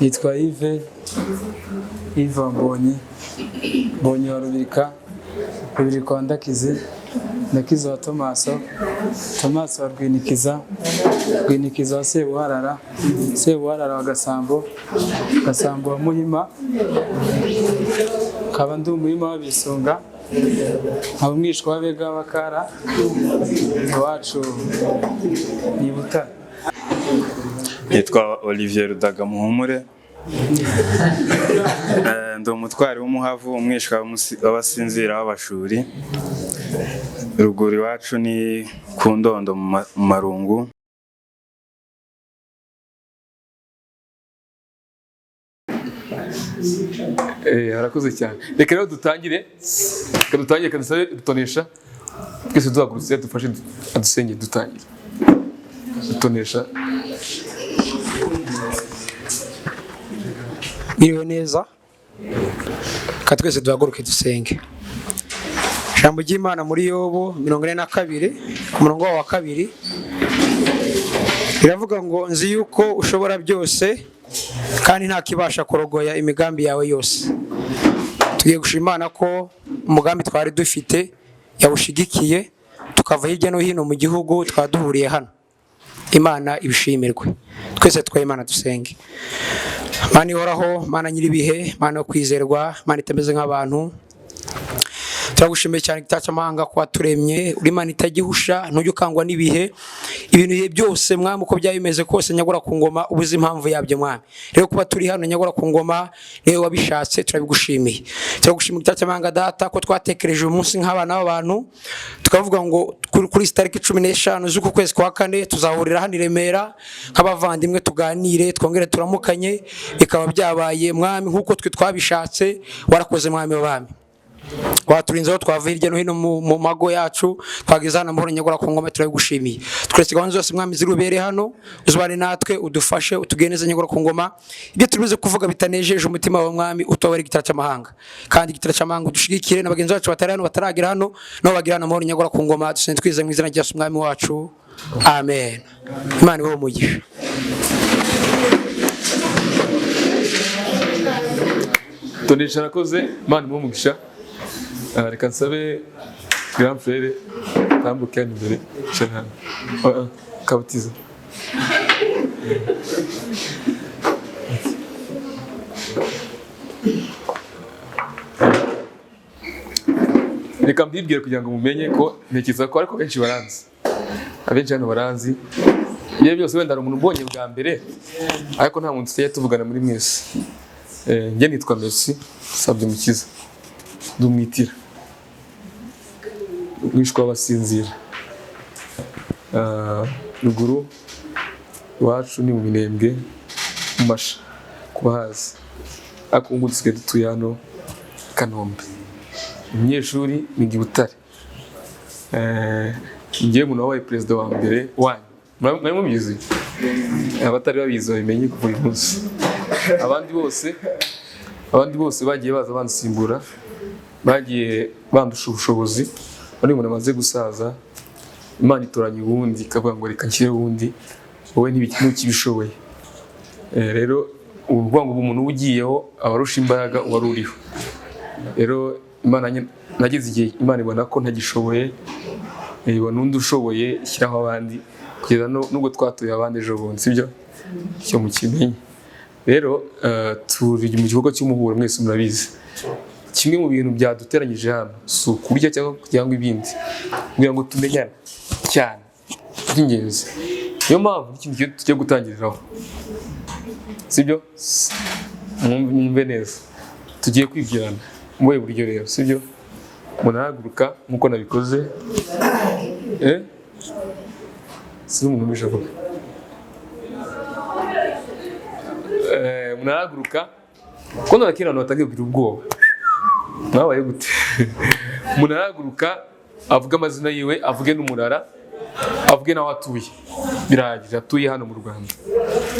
Nitwa Yves Mbonyi wa Rubirika wa Ndakiza wa Tomaso wa Rwinikiza wa Sebuharara wa Gasambo wa Muhima, kaba ndi Umuhima w'Abisunga, nkaba umwishwa w'Abega Bakara iwacu ni Butare. Nitwa Olivier Rudagamuhumure, ndi umutwari w'umuhavu, umwishwa w'abasinzira w'abashuri. Ruguru iwacu ni ku Ndondo mu Marungu. Harakoze cyane. Reka rero dutangire kandusabe dutonesha, twese duhagurutse dufashe adusenge dutangire dutonesha. Mwiriwe neza, katwese duhaguruke dusenge. Ijambo ry'Imana muri Yobu 42 ku murongo wa 2 riravuga ngo nzi yuko ushobora byose kandi nta kibasha kurogoya imigambi yawe yose. Tugiye gushima Imana ko umugambi twari dufite yawushigikiye, tukava hirya no hino mu gihugu twaduhuriye hano. Imana ibishimirwe. Twese twa Imana dusenge. Mana ihoraho, Mana nyiribihe, Mana yo kwizerwa, Mana itameze nk'abantu, turagushimiye cyane gitacamahanga ko waturemye, uri Mana itagihusha, ntujye ukangwa n'ibihe. Ibintu byose Mwami uko byabimeze kose nyagura ku ngoma ubuze impamvu yabyo Mwami. Rero kuba turi hano nyagura ku ngoma niwe wabishatse, turabigushimiye. Turagushimiye gitacamahanga Data ko twatekereje umunsi nk'abana b'abantu, tukavuga ngo kuri tariki 15 z'uku kwezi kwa 4 tuzahurira hano Irebere nk'abavandimwe tuganire, twongere turamukanye. Bikaba byabaye Mwami nkuko twe twabishatse. Warakoze Mwami w'abami, waturinzeho twava hirya no hino mu mago yacu, twageza hano amahoro nyagura ku ngoma. Turabigushimiye. Twese gahunda zose Mwami zirubere hano, uzubane natwe, udufashe, utugeneze nyagura ku ngoma. Ibyo turibuze kuvuga bitanejeje umutima wa Mwami, utobare igitara cy'amahanga, kandi igitara cy'amahanga udushigikire n'abagenzi bacu batari hano bataragira hano no bagira hano amahoro nyagura ku ngoma. Dusenze twize mu izina rya Yesu Mwami wacu, amen. Imana ibahe umugisha. Tonesha nakoze, Imana imuhe umugisha. Reka nsabe grand frère tambuke imbere cyane kabutiza. Reka mbibwire kugira ngo mumenye ko ntekereza ko ariko benshi baranzi, abenshi hano baranzi. Iyo byose wenda ari umuntu ubonye bwa mbere, ariko nta muntu tujya tuvugana muri mwese. Njye nitwa Merci Sabye Mukiza, dumwitira mwishwa w'abasinzira. Ruguru iwacu ni mu Minembwe mu Masha kubahazi, ariko ubu dusigaye dutuye hano Kanombe. Umunyeshuri ni Butare. Ngiye umuntu wabaye perezida wa mbere wanyu, mwari mubizi? Abatari babizi babimenye kuva uyu munsi. Abandi bose bagiye baza bansimbura, bagiye bandusha ubushobozi. Ari umuntu amaze gusaza, Imana itoranya ubundi ikavuga ngo reka nshyire ubundi, wowe ntukibishoboye. Rero uvuga ngo umuntu ugiyeho abarusha imbaraga wari uriho. Rero Imana nagize igihe Imana ibona ko ntagishoboye, ibona undi ushoboye ishyiraho abandi, kugeza nubwo twatuye abandi ejo bundi, sibyo? Cyo mukimenye. Rero turi mu gikorwa cy'umuhuro, mwese murabizi. Kimwe mu bintu byaduteranyije hano si ukurya cyangwa ibindi, kugira ngo tumenyane cyane by'ingenzi. Niyo mpamvu ikintu tugiye gutangiriraho, sibyo? Mwumve neza, tugiye kwibwirana mu buhe buryo rero, sibyo? Umuntu arahaguruka nk'uko nabikoze, si umuntu ubishoboye. Umuntu arahaguruka, ko nta kintu batangiye kugira ubwoba. Mwabaye gute? umuntu arahaguruka avuga amazina yiwe, avuge n'umurara, avuge n'aho atuye, birahagije, atuye hano mu Rwanda.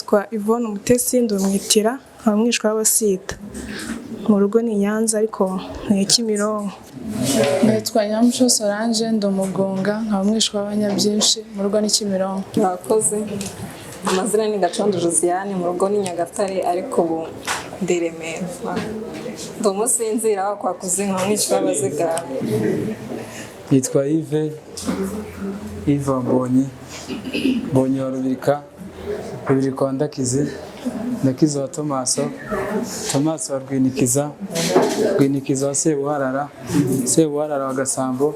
Twa Yvonne Umutesi ndumwitira abamwishwa w'abasita, mu rugo ni Nyanza ariko ni Kimironko. Nitwa Nyamusho Solange ndumugunga nkabamwishwa w'abanyabyinshi, mu rugo ni Kimironko. Murakoze. Amazina ni Gacondo Josiane, mu rugo ni Nyagatare ariko ubu ndi Remera. Ndumusinzira kwa kuzinka nkabamwishwa w'abazigara. Yitwa Yves Mbonyi wa Rubirika wa Ndakizi wa Tomaso wa Rwinikiza wa Sebuharara wa Gasambo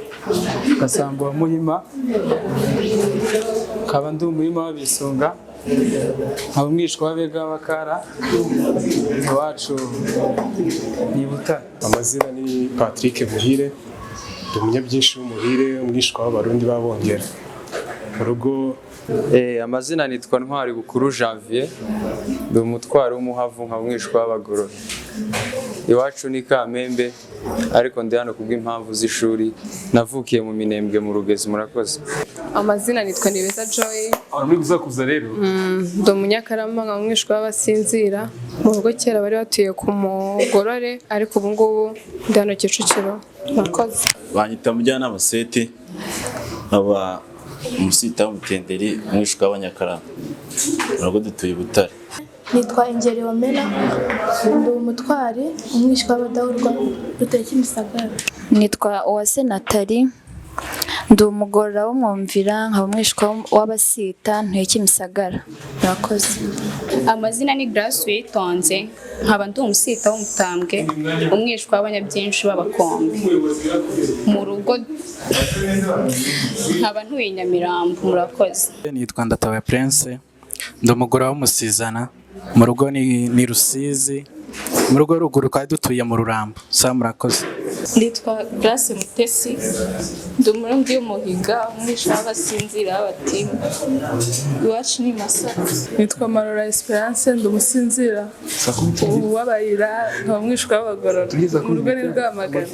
wa Muhima, nkaba ndi Umuhima w'Abisunga, nkaba umwishwa w'Abega Bakara, iwacu ni Butare. Amazina ni Patrick Muhire, ndi umunyabyinshi w'umuhire, umwishwa w'Abarundi b'Abongera, mu rugo. Amazina nitwa Ntwari Bukuru Janvier, ndi umutwari w'umuhavu nkaba umwishwa w'Abagororwa, iwacu ni Kamembe ariko ndi hano kubw'impamvu z'ishuri, navukiye mu Minembwe mu Rugezi. Murakoze. Amazina nitwa Nibeza Joy. Muri gusakuza rero Ndi umunyakarama nkaba umwishwa w'Abasinzira, mu rugo kera bari batuye ku Mugorore ariko ubu ngubu ndi hano Kicukiro. Murakoze. Banyita Mujyanama Seti, aba umusita w'Umutenderi, umwishwa w'Abanyakarama, mu rugo dutuye Butare. Nitwa Ingeri Wamena, ndi umutwari umwishwa w'Abadahurwa, dutuye Kimisagara. Nitwa Uwase Nathalie, ndi umugorora w'Umwumvira nkaba umwishwa w'Abasita, ntuye Kimisagara. Murakoze. Amazina ni Grace Witonze, nkaba ndi umusita w'Umutambwe, umwishwa w'Abanyabyinshi b'Abakombe, mu rugo nkaba ntuye Nyamirambo. Murakoze. Nitwa Ndatawe Prince, ndi umugore w'Umusizana, mu rugo ni Rusizi, mu rugo ruguru twari dutuye mu Rurambo. Murakoze. Nitwa Grace Mutesi, ndi umurundi w'Umuhiga, umwishwa w'Abasinzira b'Abatimu, iwacu ni Masaka. Nitwa Marora Esperance, ndi umusinzira w'Abayira, nkaba umwishwa w'Abagororwa, mu rugo ni Rwamagana.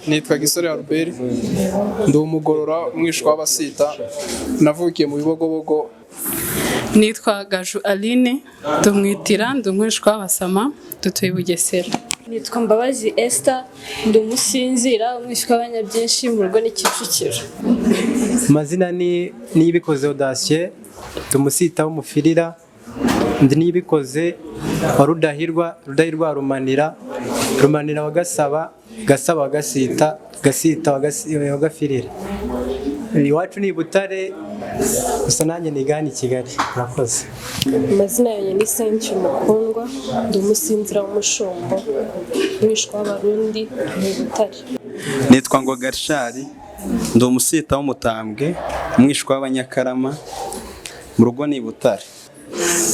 Nitwa Gisore Albert, ndi umugorora umwishwa w'Abasita, navukiye mu Bibogobogo. Nitwa Gaju Aline, ndumwitira, ndi umwishwa w'Abasama, dutuye Bugesera. Nitwa Mbabazi Esther, ndi umusinzira umwishwa w'Abanyabyinshi, mu rugo ni Kicukiro. Amazina ni Niyibikoze Audacieux, ndi umusita w'Umufirira, ndi Niyibikoze wa Rudahirwa wa Rumanira wa Gasaba wa Gasita wa Gafirira. Iwacu ni Butare, gusa nanjye nigana i Kigali. Murakoze. Amazina yanjye ni Senchi Mukundwa, ndi umusinzira w'Umushombo, umwishwa w'Abarundi, ni Butare. Nitwa Ngoga Richard, ndi umusita w'Umutambwe, umwishwa w'Abanyakarama, mu rugo ni Butare.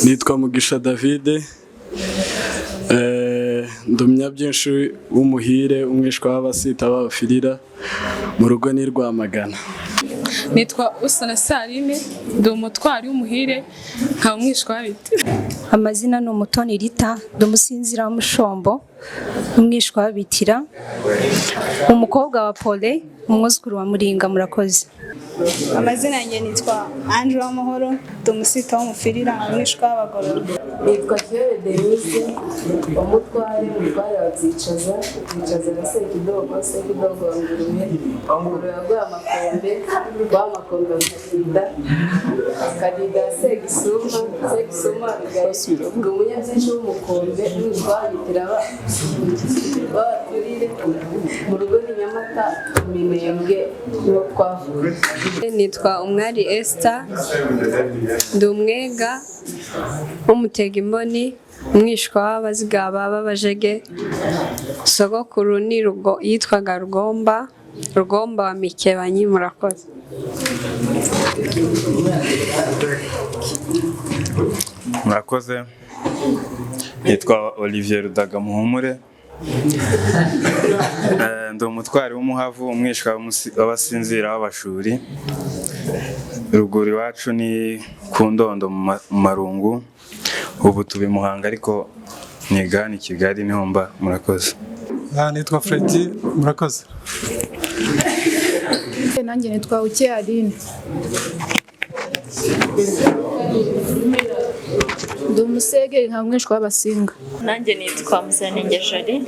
Nitwa Mugisha David, ndi umunyabyinshi w'Umuhire, umwishwa w'Abasita b'Abafirira, mu rugo ni Rwamagana. Nitwa Usana Saline, ndi umutwari w'Umuhire, nkaba umwishwa w'Abiti. Amazina ni Umutoni Rita, ndi umusinzira w'Umushombo, umwishwa w'Abitira, umukobwa wa Pole, umwuzukuru wa Muringa. Murakoze. Amazina yanjye nitwa Angela W'Amahoro, ndi umusita w'Umufirira, umwishwa w'Abagororwa. Nitwa Kiyobe Denise, umutware wa Zicaza na Sekidogo wa Ngurube ya Rwamakombe wa Kadida Segisuma ndi umunyabyinshi w'Umukombe, umwishwa w'Abitira b'Abaturire, mu rugo ni Nyamata, Minembwe niho twavuye. Nitwa Umwari Esther, ndi umwega w'Umutega Imboni, umwishwa w'Abazigaba b'Abajege, sogokuru ni yitwaga Rugomba wa Mikebanyi. Murakoze. Murakoze. Nitwa Olivier Rudagamuhumure, ndi umutwari w'Umuhavu, umwishwa w'Abasinzira b'Abashuri, ruguru iwacu ni ku Ndondo mu Marungu, ubu tubi Muhanga ariko niga ni Kigali niho mba. Murakoze. Nitwa Freddy, murakoze. Nanjye nitwa Ukiarine. Ndi umusege nka mwishwa w'abasinga. Nanjye nitwa Muziranenge Jari,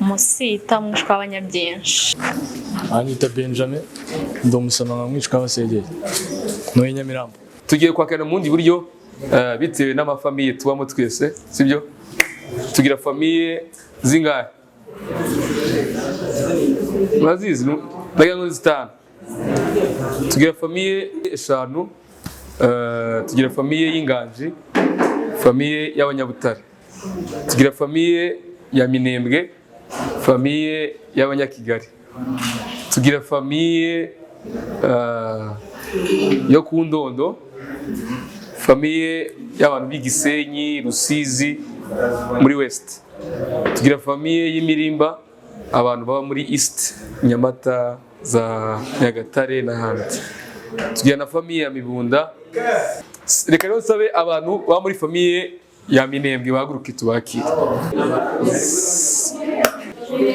umusita mwishwa w'abanyabyinshi. Anita Benjamin, ndi umusana nka mwishwa w'abasegeye. Noye Nyamirambo. Tugiye kwakana mu bundi buryo bitewe n'amafamiye tubamo twese, sibyo? Tugira famiye zingahe? Bazizi bagira ngo zitanu. Tugira famiye eshanu, tugira famiye y'Inganji, famiye y'Abanyabutare, tugira famiye ya Minembwe, famiye y'Abanyakigali, tugira famiye yo ku Ndondo, famiye y'abantu b'Igisenyi, Rusizi muri West, tugira famiye y'Imirimba, abantu baba muri East, Nyamata, za Nyagatare n'ahandi. Tugira na famiye ya Mibunda. Reka rero nsabe abantu baba muri famiye ya Minembwe bahaguruke tubakire.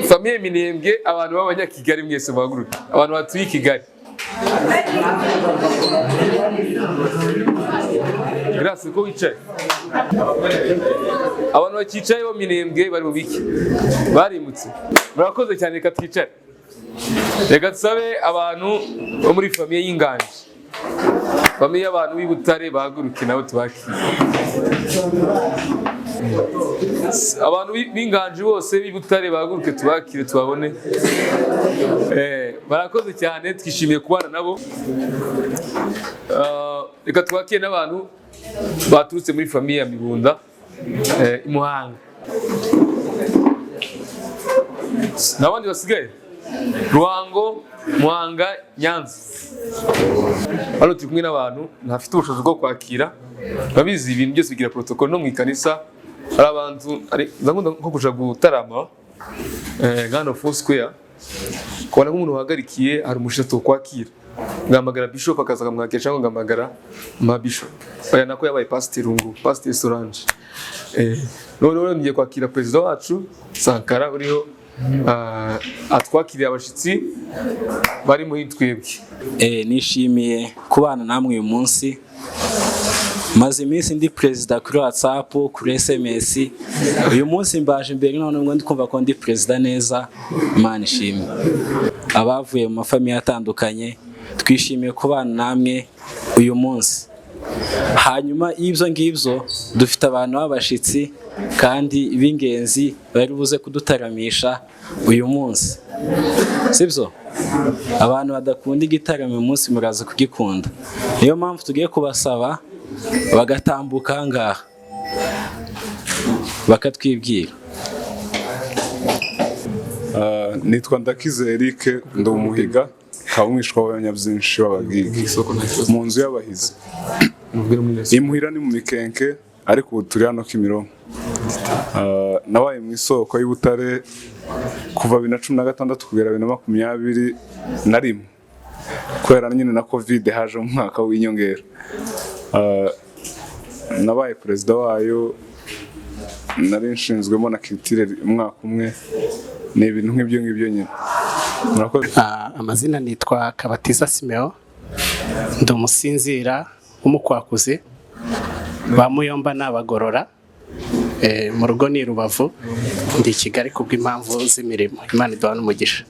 Famiye Minembwe, abantu b'Abanyakigali mwese bahaguruke. Abantu batuye i Kigali. Gracias ko wicaye. Abantu bakicaye bo Minembwe bari mu biki? Barimutse. Murakoze cyane, reka twicare. Reka tusabe abantu bo muri famiye y'Inganji, famiye y'abantu b'Ibutare bahaguruke nabo tubakire. Abantu b'Inganji bose b'Ibutare bahaguruke tubakire tubabone. Barakoze cyane, twishimiye kubana nabo. Reka twakire n'abantu baturutse muri famiye ya Mibunda, i Muhanga. N'abandi basigaye? Ruhango, Muhanga, Nyanza. Hano turi kumwe n'abantu ntafite ubushobozi bwo kwakira. Babizi ibintu byose bigira protocol no mu ikanisa. Hari abantu nko kuja gutarama ngano full square. Kubona nk'umuntu uhagarikiye hari umushato kwakira. Ngamagara bishop akaza kamwakira cyangwa ngamagara ma bishop. Aya nako yabaye pastor Rungu, pastor Solange. None ngiye kwakira president wacu Sankara uriho atwakiriye abashitsi bari muri twebwe. Nishimiye kubana namwe uyu munsi. Maze iminsi ndi president kuri WhatsApp, kuri SMS. Uyu munsi mbaje imbere none ngo ndikumva ko ndi president neza. Imana ishimwe. Abavuye mu mafamiye atandukanye twishimiye kubana namwe uyu munsi. Hanyuma y'ibyo ngibyo dufite abantu b'abashitsi kandi b'ingenzi bari buze kudutaramisha uyu munsi, sibyo? Abantu badakunda igitaramo uyu munsi muraza kugikunda. Niyo mpamvu tugiye kubasaba bagatambuka ngaha bakatwibwira. Nitwa Ndakize Eric, ndi umuhiga mwishwa w'abanyabyinshi b'Abagigi mu nzu y'abahizi. Imuhira ni mu Mikenke ariko ubu turi hano Kimironko. Nabaye mu isoko y'Ibutare kuva 2016 kugera 2021 kubera nyine na Covid haje mu mwaka w'inyongera. Nabaye perezida wayo, nari nshinzwemo na culture umwaka umwe. Ni ibintu nk'ibyo nyine. Amazina nitwa Kabatiza Simeo, ndi umusinzira w'umukwakuzi ba Muyomba n'Abagorora. Mu rugo ni Rubavu, ndi i Kigali kubw'impamvu z'imirimo. Imana iduha n'umugisha.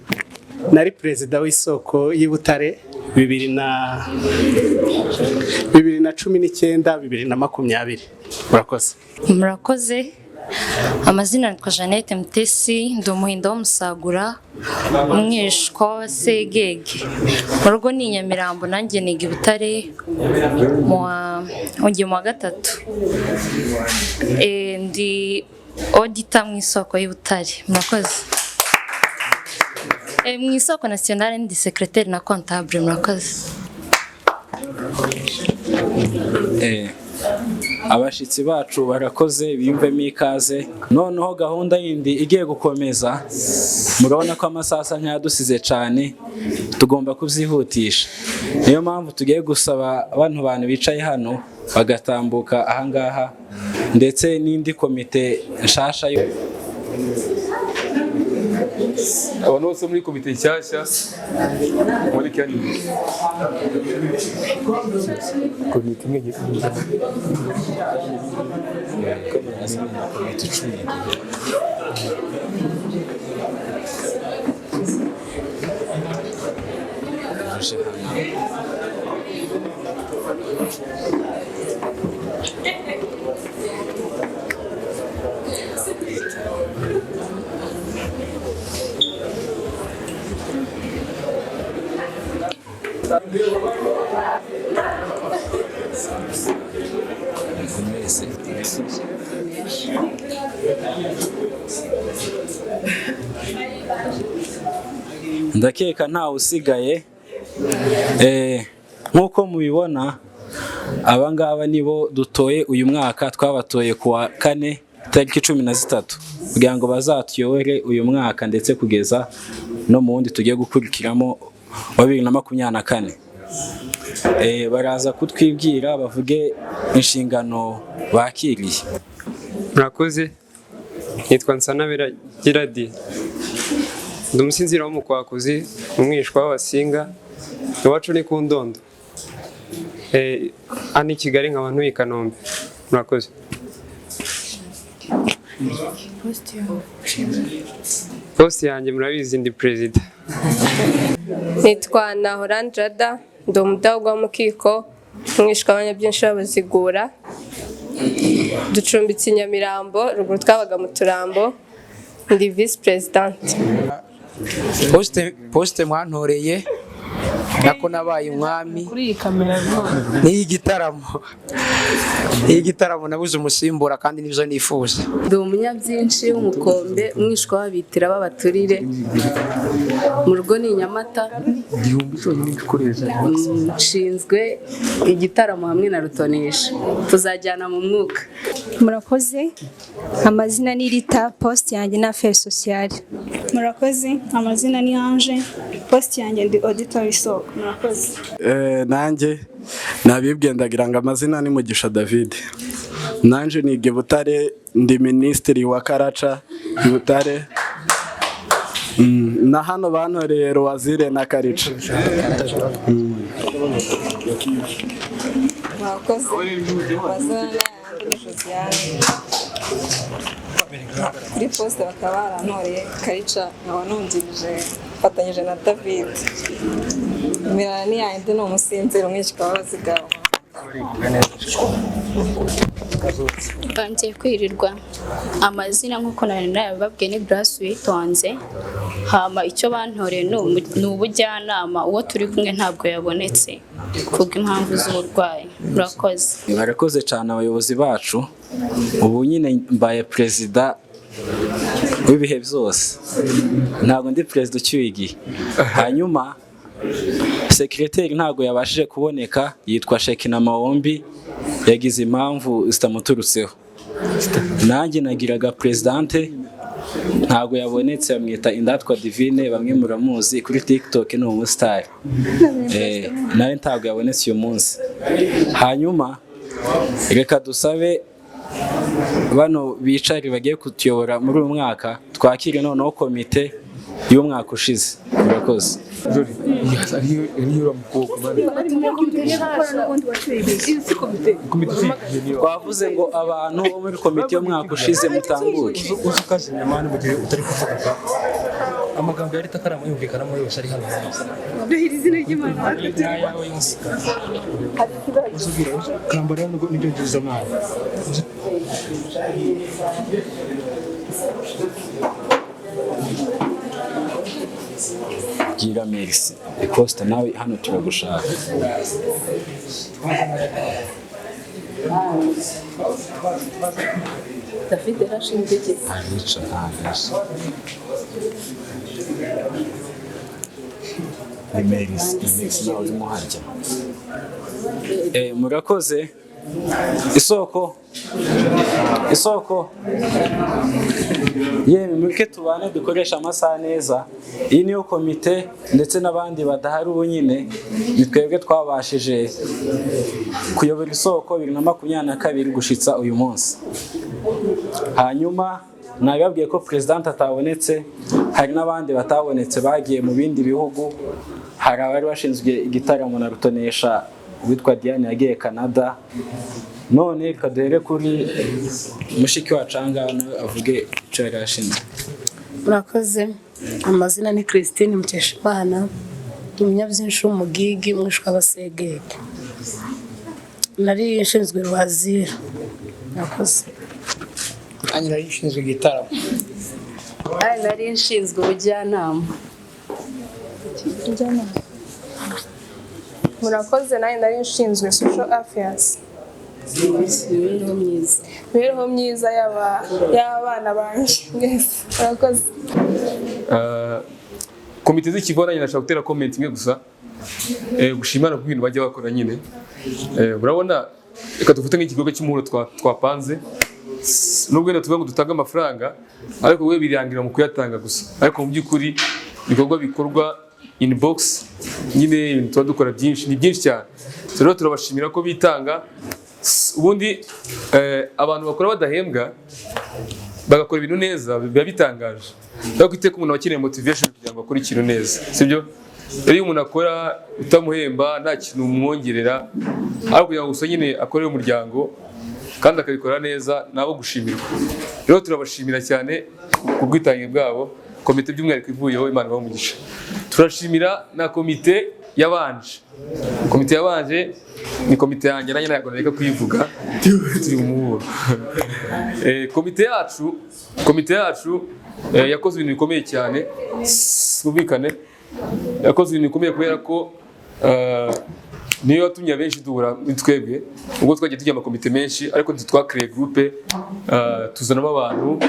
Nari perezida w'isoko y'Ibutare 2019 2020. Murakoze. Murakoze. Amazina nitwa Jeannette Mutesi, ndi umuhinda w'Umusagura, umwishwa w'Abasegege. Mu rugo ni Nyamirambo, nanjye niga Ibutare mu wa gatatu. Ndi auditor mu isoko y'Ibutare. Murakoze. Mu isoko nationale ndi secrétaire na comptable. Murakoze. Abashitsi bacu barakoze, biyumvemo ikaze. Noneho gahunda yindi igiye gukomeza, murabona ko amasasa ntiyadusize cyane, tugomba kubyihutisha. Niyo mpamvu tugiye gusaba abantu bicaye hano bagatambuka ahangaha, ndetse n'indi komite nshasha yo abantu bose muri komite nshyashya muri kandi komite imwe ngiye ndakeka ntawe usigaye. Nk'uko mubibona aba ngaba nibo dutoye uyu mwaka, twabatoye ku wa 4 tariki 13 kugira ngo bazatuyobore uyu mwaka ndetse kugeza no mu wundi tugiye gukurikiramo wa 2024. Baraza kutwibwira bavuge inshingano bakiriye. Murakoze, nitwa Nsanabera Giradi, ndi umusinzira w'umukwakuzi, umwishwa w'abasinga, iwacu ni ku Ndondo. Hano i Kigali nkaba ntuye i Kanombe. Murakoze. Posti yanjye murabizi ndi perezida. Nitwa Nahorandrada, ndi umudahugwa w'umukiko, umwishwa w'abanyabyinshi b'abazigura. Ducumbitse i Nyamirambo, ruguru twabaga mu Turambo, ndi vice president. Poste mwantoreye nako nabaye umwami n'igitaramo nabuze umusimbura kandi nivyo nifuza. Ndi umunyabyinshi w'umukombe, umwishwa w'abitira b'abaturire, mu rugo ni Nyamata, nshinzwe igitaramo hamwe na rutonesha, tuzajyana mu mwuka. Murakoze, amazina ni Rita, poste yanjye na affaires sociales. Murakoze, amazina ni Ange, poste yanjye ndi auditor Isooko. Murakoze. Nanjye nabibwiye ndagira ngo amazina ni Mugisha David. Nanje nige Butare, ndi ministeri wa Karaca Butare. Na hano bantoreye Wazire na Karica. Murakoze, amazina ni Josiane. Kuri poste bakaba barantoreye Karica, nkaba nungirije fatanyije na David. Mirani yanjye ni umusinzira umwishwa w'abazigaba. Bangiye kwirirwa. Amazina nk'uko nari nababwiye ni Grace Witonze. Hama icyo bantoreye ni ubujyanama, uwo turi kumwe ntabwo yabonetse kubw'impamvu z'uburwayi. Murakoze. Barakoze cyane abayobozi bacu. Ubu nyine mbaye perezida w'ibihe byose, ntabwo ndi perezida ucyuye igihe. Hanyuma sekreteri ntabwo yabashije kuboneka, yitwa Shekina Mawombi, yagize impamvu zitamuturutseho. Nanjye nagiraga presidente, ntabwo yabonetse, bamwita Indatwa Divine, bamwe muramuzi kuri TikTok, ni umustar. Nawe ntabwo yabonetse uyu munsi. Hanyuma reka dusabe bano bicari bagiye kutuyobora muri uyu mwaka, twakire noneho komite y'umwaka ushize. Murakoze. Twavuze ngo abantu bo muri komite y'umwaka ushize mutambuke. Amagambo yari takaramo yumvikanamo yose ari hano. Duhira izina ry'Imana. Kambara n'ibyo ngize mwana. Gira merci. Costa nawe hano turagushaka. David yarashinze iki? Arica ntagasha. Merci nawe urimo harya. Murakoze. Isoko yemwe mureke tubane dukoresha amasaha neza. Iyi niyo komite ndetse n'abandi badahari ubu nyine ni twebwe twabashije kuyobora isoko 2022 gushitsa uyu munsi. Hanyuma nabibabwiye ko president atabonetse, hari n'abandi batabonetse bagiye mu bindi bihugu. Hari abari bashinzwe igitaramo na rutonesha witwa Diane yagiye Canada. None kaduhere kuri mushiki wacu angana avuge icyo yari ashinzwe. Murakoze. Amazina ni Christine Mukeshimana, umunyabyinshi w'umugigi mwishwa abasegege. Nari nshinzwe Rwazira. Murakoze. Kandi nari nshinzwe igitaramo. Nari nshinzwe ubujyanama. Murakoze, nawe nari nshinzwe social affairs. Imibereho myiza y'abana banjye. Murakoze. Komite z'ikivunanye nashaka gutera comment imwe gusa, gushimana ku bintu bajya bakora nyine. Murabona, reka dufite nk'igikorwa cy'umuhuro twapanze, nubwo wenda tuvuga ngo dutange amafaranga, ariko we birangira mu kuyatanga gusa. Ariko mu by'ukuri ibikorwa bikorwa inbox nyine, ibintu tuba dukora byinshi, ni byinshi cyane. Rero turabashimira ko bitanga. Ubundi abantu bakora badahembwa bagakora ibintu neza biba bitangaje. Ariko iteka umuntu akeneye motivation kugira ngo akore ikintu neza, sibyo? Rero iyo umuntu akora utamuhemba nta kintu umwongerera, ariko kugira ngo gusa nyine akorere umuryango kandi akabikora neza, nabo gushimirwa. Rero turabashimira cyane ku bwitange bwabo. Komite by'umwihariko ivuyeho, Imana ibahe umugisha. Turashimira na komite yabanje. Komite yabanje ni komite yanjye, nanjye ntabwo nareka kuyivuga, turi mu muhuro. Komite yacu yakoze ibintu bikomeye cyane, bubikane. Yakoze ibintu bikomeye kubera ko niyo yatumye abenshi duhura muri twebwe. Ubwo twagiye tujya amakomite menshi, ariko ntitwakiriye groupe, tuzanamo abantu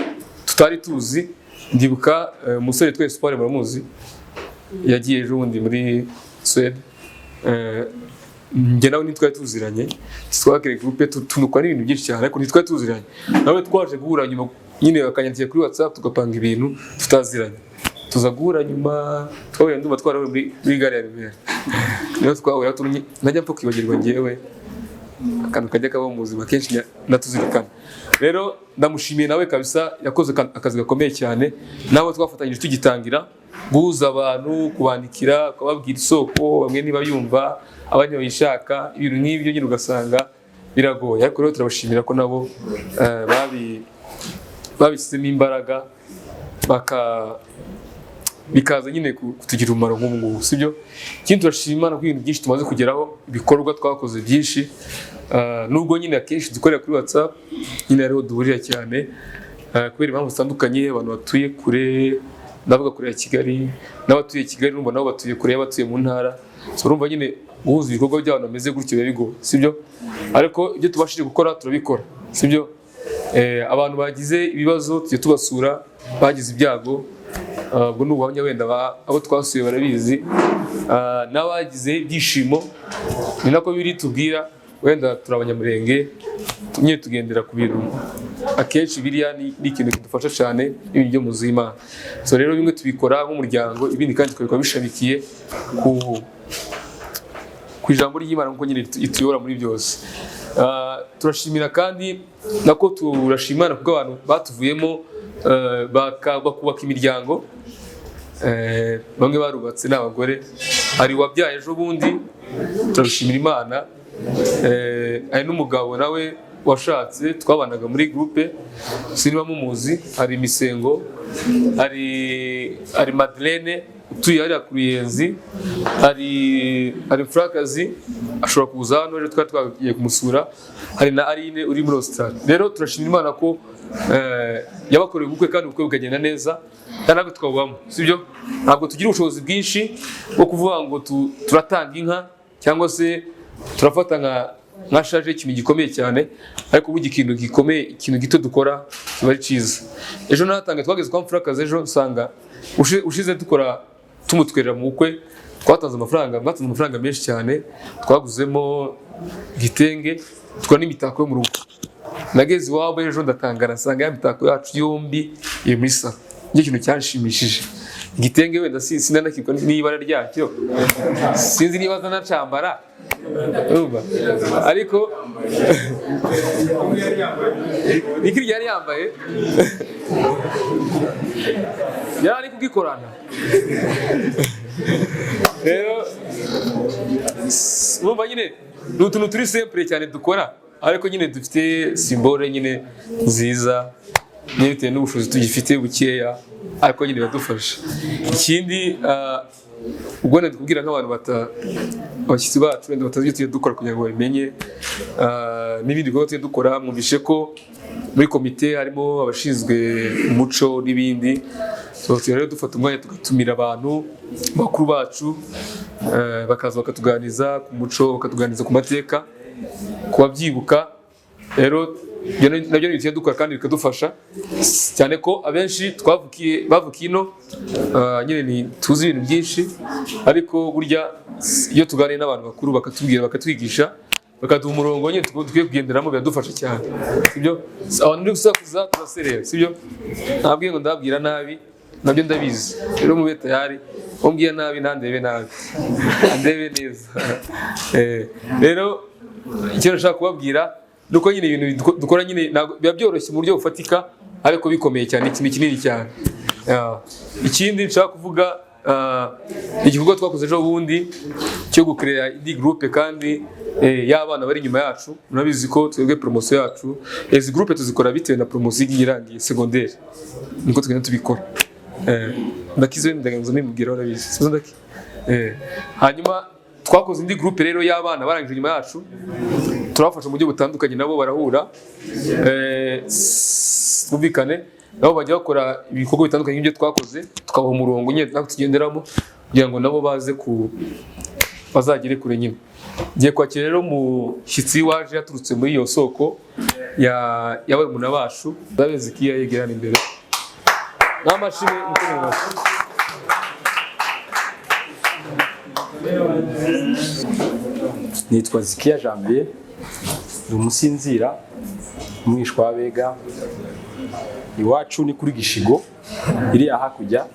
tutari tuzi. Ndibuka umusore twese Sport muramuzi, yagiye ejo bundi muri Sweden. Njye nawe ntitwari tuziranye, twakiriye groupe tunukwa n'ibintu byinshi cyane, ariko ntitwari tuziranye. Nawe twaje guhura nyuma nyine, bakanyandikira kuri WhatsApp tugapanga ibintu tutaziranye. Tuza guhura nyuma, twahuye ndumva twarahuye muri gare ya Irebere. Niyo twahuye, najya mpfa kwibagirwa njyewe, akantu kajya kaba mu buzima kenshi natuzirikana. Rero ndamushimiye nawe kabisa, yakoze akazi gakomeye cyane. Nawe twafatanyije tugitangira guhuza abantu, kubandikira, kubabwira isoko, bamwe niba yumva, abandi bayishaka, ibintu nk'ibyo nyine ugasanga biragoye. Ariko rero turabashimira ko nabo babishyizemo imbaraga, bikaza nyine kutugira umumaro nk'ubu ngubu, sibyo? Ikindi turashima no ibintu byinshi tumaze kugeraho, ibikorwa twakoze byinshi, nubwo nyine akenshi dukorera kuri WhatsApp, nyine ariho duhurira cyane kubera impamvu zitandukanye. Abantu batuye kure, ndavuga kure ya Kigali, n'abatuye Kigali urumva nabo batuye kure y'abatuye mu ntara. Urumva nyine guhuza ibikorwa by'abantu bameze gutyo biba bigoye, sibyo? Ariko ibyo tubashije gukora turabikora, sibyo? Abantu bagize ibibazo tujye tubasura, bagize ibyago, ubwo n'ubuhamya wenda abo twasuye barabizi, n'abagize ibyishimo ni nako biri tubwira. Wenda turi abanyamurenge, nyine tugendera ku bintu akenshi biriya ni ikintu kidufasha cyane, ibintu byo mu zima. Rero bimwe tubikora nk'umuryango, ibindi kandi tukabikora bishamikiye ku ijambo ry'Imana nk'uko nyine ituyobora muri byose. Turashimira kandi nako turashimana kuko abantu batuvuyemo bakubaka imiryango. Bamwe barubatse n'abagore, hari wabyaye ejo bundi, turabishimira Imana. Hari n'umugabo nawe washatse, twabanaga muri groupe, sinba mumuzi, hari Misengo, hari Madeleine utuye hariya ku Ruyenzi, hari Frakazi ashobora kuza hano, ejo twari twagiye kumusura, hari na REINE uri muri Australia. Rero turashimira Imana ko yabakoreye ubukwe kandi ubukwe bukagenda neza, kandi ntabwo twabubamo, sibyo? Ntabwo tugira ubushobozi bwinshi bwo kuvuga ngo turatanga inka cyangwa se turafata nka shaje ikintu gikomeye cyane, ariko ubu ikintu gikomeye, ikintu gito dukora kiba ari cyiza. Ejo natanga twageze kwa Frakazi, ejo usanga ushize dukora tumutwerera mu bukwe, twatanze amafaranga menshi cyane, twaguzemo igitenge, tukora n'imitako yo mu rugo. Nageze iwabo ejo ndatangara, nsanga ya mitako yacu yombi iri muri salo. Nicyo kintu cyanshimishije. Igitenge wenda sinanakirwa n'ibara ryacyo, sinzi niba zanacambara, ariko Niki yari yambaye yari ari kugikorana rero urumva nyine ni utuntu turi simple cyane dukora ariko nyine dufite simbole nyine nziza nyine bitewe n'ubushobozi tugifite bukeya ariko nyine biradufasha. Ikindi ubwo ndikubwira nk'abantu abashyitsi bacu wenda batazi ibyo dukora kugira ngo babimenye n'ibindi bikorwa tujye dukora. Mwumvishe ko muri komite harimo abashinzwe umuco n'ibindi, rero dufata umwanya tugatumira abantu bakuru bacu bakaza bakatuganiriza ku muco, bakatuganiriza ku mateka, kubabyibuka. Rero nabyo ni ibyo dukora kandi bikadufasha cyane ko abenshi bavukiye ino nyine tuzi ibintu byinshi, ariko burya iyo tuganiriye n'abantu bakuru bakatubwira bakatwigisha bakaduha umurongo nyine tukwiye kugenderamo biradufasha cyane, sibyo? Abantu ndi gusakuza turaserera, sibyo? Ntabwiye ngo ndababwira nabi, nabyo ndabizi. Rero mube tayari, umbwira nabi ntandebe nabi, andebe neza. Rero icyo nashaka kubabwira nuko nyine ibintu dukora nyine biba byoroshye mu buryo bufatika ariko bikomeye cyane, ikintu kinini cyane. Ikindi nshaka kuvuga igikorwa twakoze ejo bundi cyo gucreate indi groupe kandi y'abana bari inyuma yacu. Murabizi ko twebwe promotion yacu izi groupe tuzikora bitewe na promotion irangiye secondaire, niko tugenda tubikora. Ndakize ndaganzo nimubwira urabizi sizo ndaki. Hanyuma twakoze indi groupe rero y'abana barangije inyuma yacu, turafasha mu buryo butandukanye, nabo barahura twumvikane, nabo bajya bakora ibikorwa bitandukanye nk'ibyo twakoze, tukabaha umurongo nyine natwe tugenderamo kugira ngo nabo bazagere kure nyine. Ngiye kwakira rero umushyitsi waje yaturutse muri iyo soko y'abarumuna bacu, babeze ko yegerana imbere n'amashini mukomeye. Nitwa Zikia Jambier, ndi umusinzira umwishwa w'abega. Iwacu ni kuri Gishigo iri hakurya.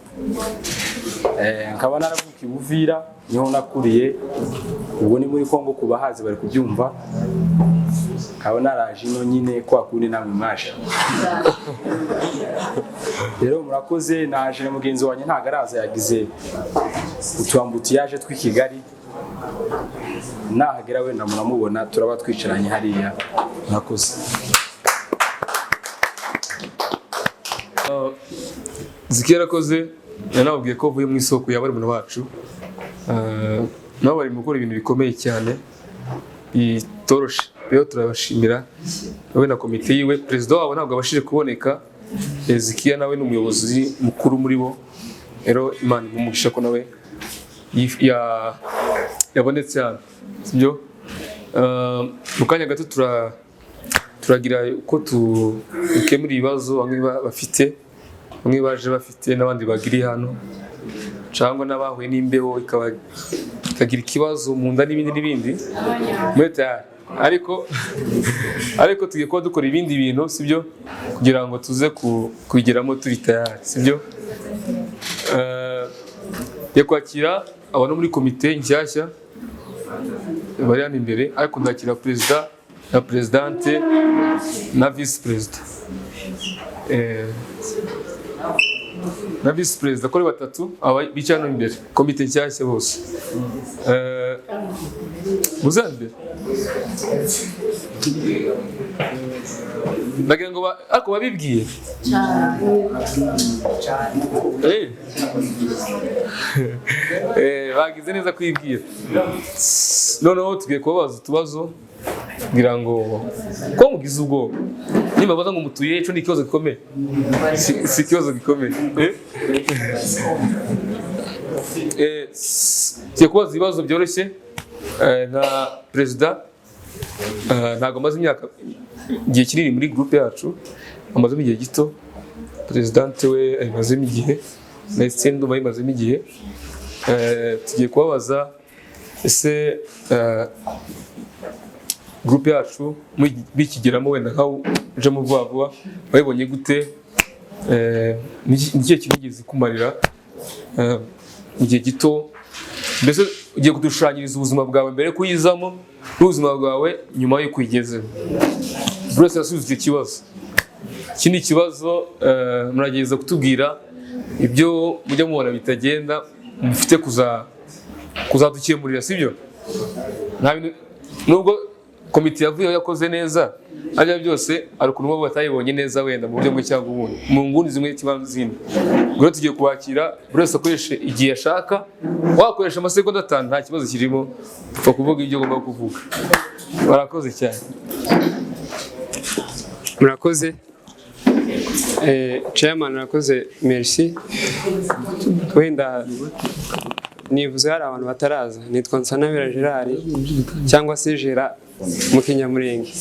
Nkaba naravuka Buvira, niho nakuriye. Ubwo ni muri Kongo, kubahazi bari kubyumva. Nkaba naraje ino nyine kwa kundi namwe mwaje. Rero murakoze, naje na mugenzi wanjye ntago araza, yagize utwambuti yaje twi Kigali. Nahagera wenda muramubona, turaba twicaranye hariya. Murakoze. Zikia rakoze, yanababwiye ko vuye mu isoko y'abarumuna bacu. Nabo bari gukora ibintu bikomeye cyane bitoroshe. Rero turabashimira wowe na komite yiwe. Perezida wabo ntabwo abashije kuboneka, Zikia nawe ni umuyobozi mukuru muri bo. Rero Imana imugisha ko nawe yabonetse hano, sibyo? Mu kanya gato turagira uko tukemura ibibazo bamwe bafite, bamwe baje bafite n'abandi bagiriye hano, cyangwa n'abahuye n'imbeho ikagira ikibazo mu nda n'ibindi ariko tugiye kuba dukora ibindi bintu, sibyo, kugira ngo tuze kubigeramo turi tayari, sibyo? Kwakira abantu muri komite nshyashya bari hano imbere, ariko ndakira perezida na presidente na vice president. Na vice president kuri batatu bicaye hano imbere, komite nshyashya bose. Muzambe ndagira ngo ariko babibwiye bagize neza kwibwira. Noneho tugiye kubabaza utubazo kugira ngo ko mugize ubwoba, nimba baza ngo mutuye ico ni ikibazo gikomeye, si ikibazo gikomeye. Tugiye kubaza ibibazo byoroshye. Na perezida ntabwo amaze imyaka igihe kinini muri groupe yacu, amazemo igihe gito. Presidente we amazemo igihe, na Estendo bayimazemo igihe. Tugiye kubabaza ese groupe yacu bikigeramo wenda nkaho uje mu vuba wabibonye gute? N'igihe kinigeze kumarira mu gihe gito, mbese ugiye kudushushanyiriza ubuzima bwawe mbere kuyizamo n'ubuzima bwawe nyuma yo kwigezeho. Buri wese yasubizwa ikibazo. Ikindi kibazo muragerageza kutubwira ibyo mujya mubona bitagenda mufite kuzadukemurira, sibyo? Nta bintu nubwo komite yavuyeho yakoze neza, ariko byose ari ukuntu bo batayibonye neza wenda mu buryo bumwe cyangwa ubundi, mu nguni zimwe cyangwa izindi. Ubwo tugiye kubakira buri wese akoreshe igihe ashaka, wakoresha amasegonda 5 nta kibazo kirimo, upfa kuvuga ibyo ugomba kuvuga. Barakoze cyane. Murakoze. Chairman arakoze, merci. Wenda nivuze hari abantu bataraza, nitwa Nsanabera Gerard cyangwa se Gera mu Kinyamurenge.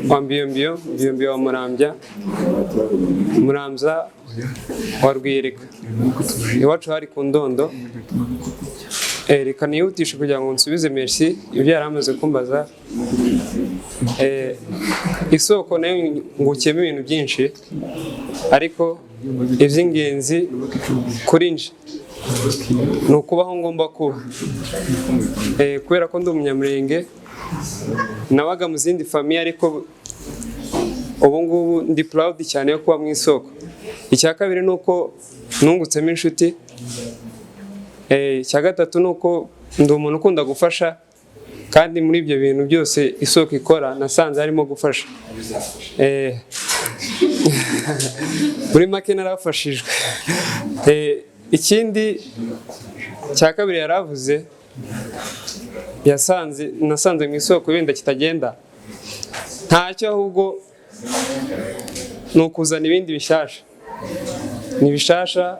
Wa Mbiyombiyo wa Muramza wa Rwirika. Iwacu hari ku Ndondo. Reka nihutishe kugira ngo nsubize merci ibyo yaramaze kumbaza. Isoko nayo ngukiyemo ibintu byinshi, ariko iby'ingenzi kuri nje ni ukubaho ngomba kuba. Kubera ko ndi umunyamurenge, nabaga mu zindi famiye, ariko ubu ngubu ndi proud cyane yo kuba mu isoko. Icya kabiri ni uko nungutsemo inshuti. Icya gatatu ni uko ndi umuntu ukunda gufasha, kandi muri ibyo bintu byose isoko ikora nasanze harimo gufasha. Muri make narafashijwe. Ikindi cya kabiri yaravuze, nasanze mu isoko wenda kitagenda, ntacyo ahubwo ni ukuzana ibindi bishasha. Ni bishasha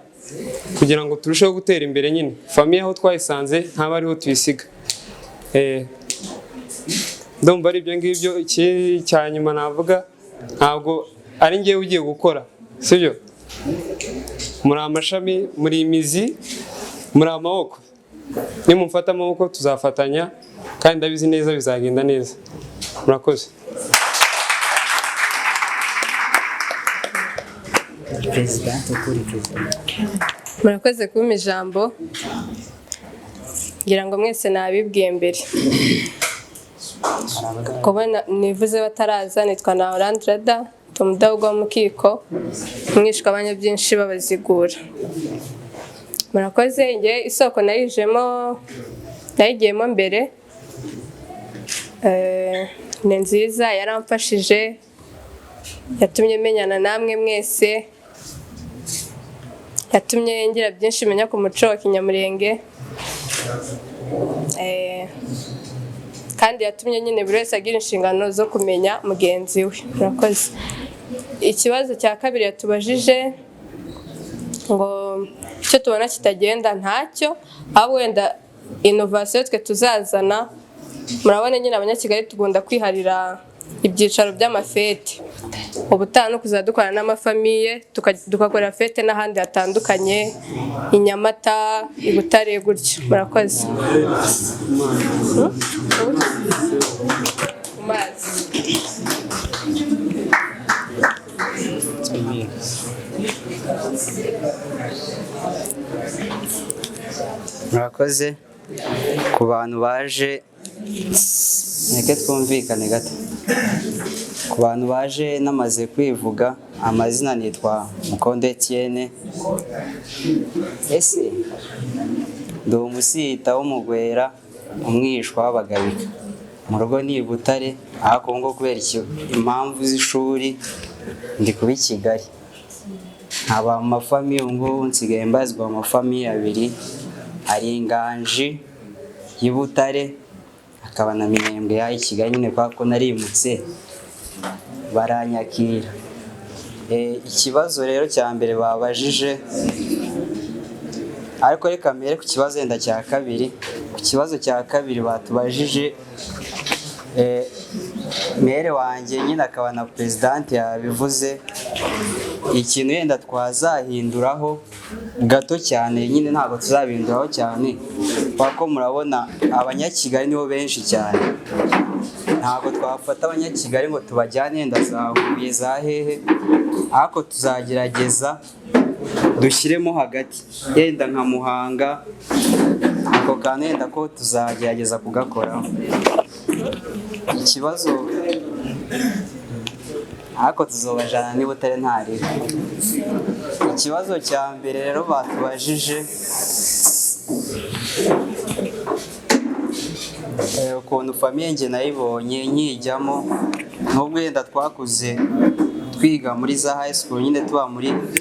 kugira ngo turusheho gutera imbere nyine. Famiye aho twayisanze ntaba ariho tuyisiga. Ndumva ari ibyo ngibyo. Cya nyuma navuga, ntabwo ari ngewe ugiye gukora, sibyo? Muri amashami, muri imizi, muri amaboko. Nimumfata amaboko tuzafatanya, kandi ndabizi neza bizagenda neza. Murakoze. Murakoze kumpa ijambo. Ngira ngo mwese nabibwiye mbere. Kubona nivuze bataraza, nitwa I.O.R, umudahugwa w'umukiko, mwishwa abanyabyinshi babazigura. Murakoze. Nge isoko nayigiyemo mbere. Ni nziza, yaramfashije, yatumye menyana namwe mwese, yatumye ngira byinshi menya ku muco wa Kinyamurenge, kandi yatumye nyine buri wese agira inshingano zo kumenya mugenzi we. Murakoze. Ikibazo cya kabiri yatubajije ngo icyo tubona kitagenda, ntacyo, ahubwo wenda innovation twe tuzazana. Murabona nyine abanyakigali tugunda kwiharira ibyicaro by'amafete. Ubutaha no kuzadukorana n'amafamiye tugakorera fete n'ahandi hatandukanye, i Nyamata, i Butare, gutyo. Murakoze. Murakoze. Ku bantu baje, neke twumvikane gato. Ku bantu baje namaze kwivuga, amazina nitwa Mukonde Etienne. Ese ndi umusita w'umugwera, umwishwa w'abagabika. Mu rugo ni Butare, ariko ngo kubera impamvu z'ishuri ndi kuba i Kigali. Nkaba mu mafamiye, ngo nsigaye mbazwa amafamiye abiri, ari Inganji y'i Butare, akaba na Minembwe ya Kigali, nyine kwa ko narimutse baranyakira. Ikibazo rero cya mbere babajije, ariko reka mbere ku kibazo wenda cya kabiri. Ku kibazo cya kabiri batubajije, mere wanjye nyine akaba na president yabivuze, ikintu yenda twazahinduraho gato cyane, nyine ntabwo tuzabinduraho cyane, kuko murabona abanyakigali nibo benshi cyane. Ntabwo twafata abanyakigali ngo tubajyane yenda za Huye, za hehe, ariko tuzagerageza dushyiremo hagati yenda nka Muhanga, ako kantu yenda ko tuzagerageza kugakoraho. Ikibazo ariko tuzobajana niba utari ntariho. Ikibazo cya mbere rero batubajije ukuntu famiye njye nayibonye nkijyamo, nubwo yenda twakuze twiga muri za high school nyine tuba